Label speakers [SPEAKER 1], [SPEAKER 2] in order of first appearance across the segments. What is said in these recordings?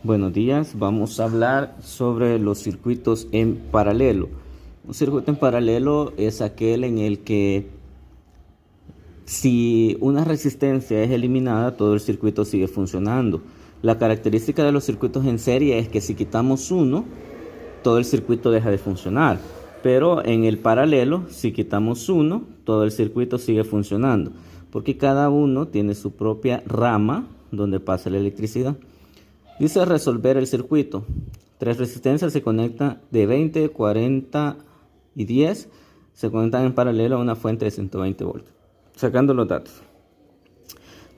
[SPEAKER 1] Buenos días, vamos a hablar sobre los circuitos en paralelo. Un circuito en paralelo es aquel en el que si una resistencia es eliminada, todo el circuito sigue funcionando. La característica de los circuitos en serie es que si quitamos uno, todo el circuito deja de funcionar. Pero en el paralelo, si quitamos uno, todo el circuito sigue funcionando, porque cada uno tiene su propia rama donde pasa la electricidad. Dice resolver el circuito. Tres resistencias se conectan de 20, 40 y 10. Se conectan en paralelo a una fuente de 120 voltios. Sacando los datos.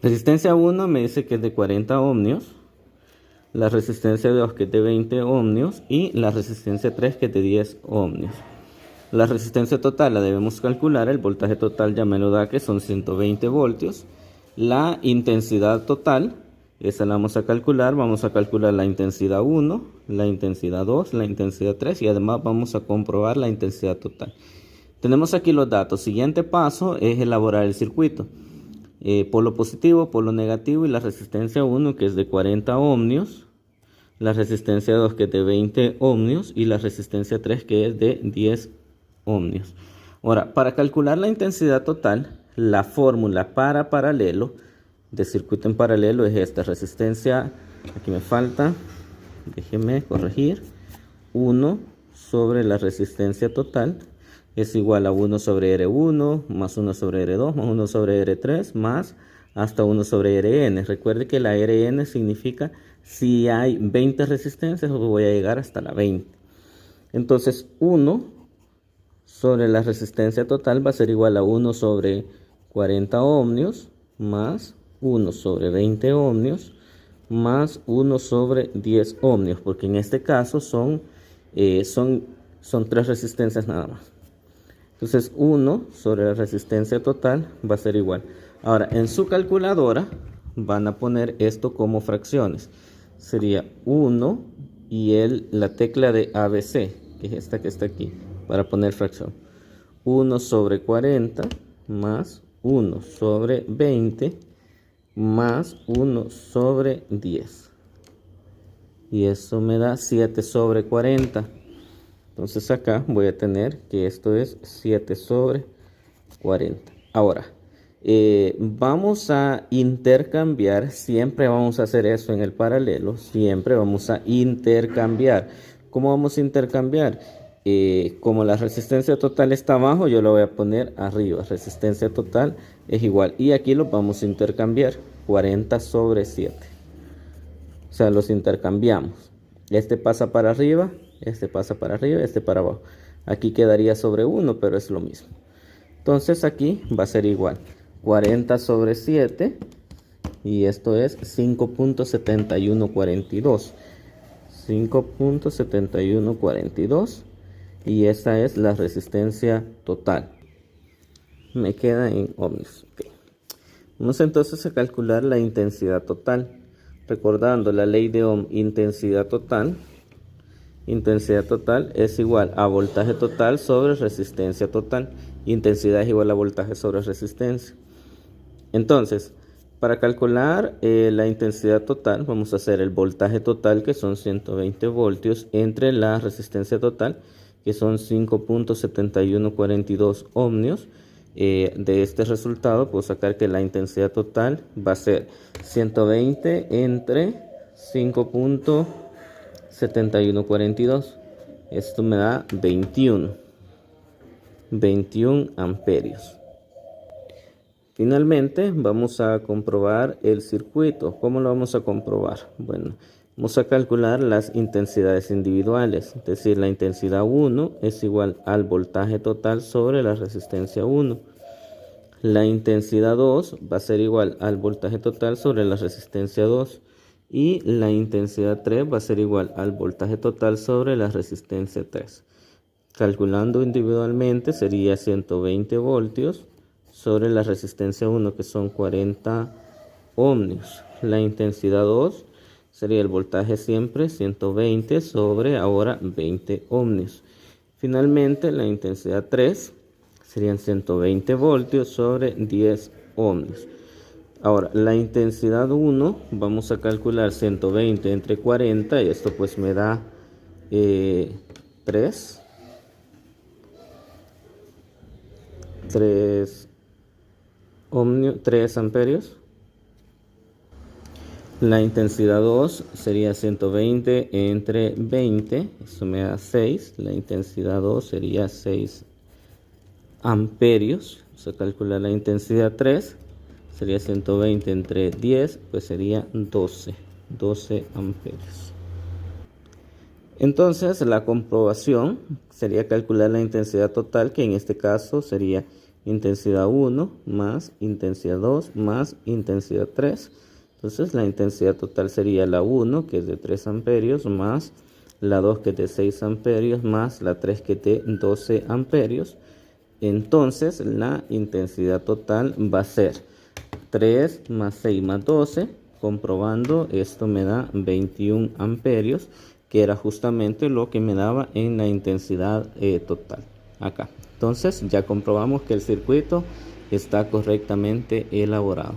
[SPEAKER 1] Resistencia 1 me dice que es de 40 ohmios. La resistencia 2 que es de 20 ohmios. Y la resistencia 3 que es de 10 ohmios. La resistencia total la debemos calcular. El voltaje total ya me lo da, que son 120 voltios. La intensidad total, esa la vamos a calcular. Vamos a calcular la intensidad 1, la intensidad 2, la intensidad 3 y además vamos a comprobar la intensidad total. Tenemos aquí los datos. Siguiente paso es elaborar el circuito. Polo positivo, polo negativo y la resistencia 1 que es de 40 ohmios. La resistencia 2 que es de 20 ohmios y la resistencia 3 que es de 10 ohmios. Ahora, para calcular la intensidad total, la fórmula para paralelo de circuito en paralelo es esta. Resistencia, aquí me falta, déjeme corregir, 1 sobre la resistencia total es igual a 1 sobre R1 más 1 sobre R2 más 1 sobre R3 más hasta 1 sobre Rn. Recuerde que la Rn significa si hay 20 resistencias, voy a llegar hasta la 20. Entonces 1 sobre la resistencia total va a ser igual a 1 sobre 40 ohmios más 1 sobre 20 ohmios más 1 sobre 10 ohmios, porque en este caso son tres resistencias nada más. Entonces 1 sobre la resistencia total va a ser igual. Ahora en su calculadora van a poner esto como fracciones. Sería 1 y la tecla de ABC, que es esta que está aquí, para poner fracción. 1 sobre 40 más 1 sobre 20 más 1 sobre 10. Y eso me da 7 sobre 40. Entonces acá voy a tener que esto es 7 sobre 40. Ahora, vamos a intercambiar. Siempre vamos a hacer eso en el paralelo. Siempre vamos a intercambiar. ¿Cómo vamos a intercambiar? Como la resistencia total está abajo, yo lo voy a poner arriba. Resistencia total es igual. Y aquí los vamos a intercambiar. 40 sobre 7. O sea, los intercambiamos. Este pasa para arriba, este pasa para arriba, este para abajo. Aquí quedaría sobre 1, pero es lo mismo. Entonces aquí va a ser igual. 40 sobre 7. Y esto es 5.7142. 5.7142. Y esta es la resistencia total. Me queda en ohmios. Okay. Vamos entonces a calcular la intensidad total. Recordando la ley de Ohm, intensidad total es igual a voltaje total sobre resistencia total. Intensidad es igual a voltaje sobre resistencia. Entonces, para calcular la intensidad total, vamos a hacer el voltaje total, que son 120 voltios, entre la resistencia total, que son 5.7142 ohmios. De este resultado puedo sacar que la intensidad total va a ser 120 entre 5.7142. Esto me da 21 amperios. Finalmente vamos a comprobar el circuito. ¿Cómo lo vamos a comprobar? Bueno, vamos a calcular las intensidades individuales. Es decir, la intensidad 1 es igual al voltaje total sobre la resistencia 1. La intensidad 2 va a ser igual al voltaje total sobre la resistencia 2. Y la intensidad 3 va a ser igual al voltaje total sobre la resistencia 3. Calculando individualmente sería 120 voltios sobre la resistencia 1, que son 40 ohmios. La intensidad 2 sería el voltaje siempre 120 sobre ahora 20 ohmios. Finalmente la intensidad 3 serían 120 voltios sobre 10 ohmios. Ahora, la intensidad 1, vamos a calcular 120 entre 40, y esto pues me da 3 amperios. La intensidad 2 sería 120 entre 20, eso me da 6. La intensidad 2 sería 6 amperios. Vamos a calcular la intensidad 3, sería 120 entre 10, pues sería 12 amperios. Entonces la comprobación sería calcular la intensidad total, que en este caso sería intensidad 1 más intensidad 2 más intensidad 3. Entonces la intensidad total sería la 1, que es de 3 amperios, más la 2, que es de 6 amperios, más la 3, que es de 12 amperios. Entonces la intensidad total va a ser 3 más 6 más 12. Comprobando, esto me da 21 amperios, que era justamente lo que me daba en la intensidad total acá. Entonces ya comprobamos que el circuito está correctamente elaborado.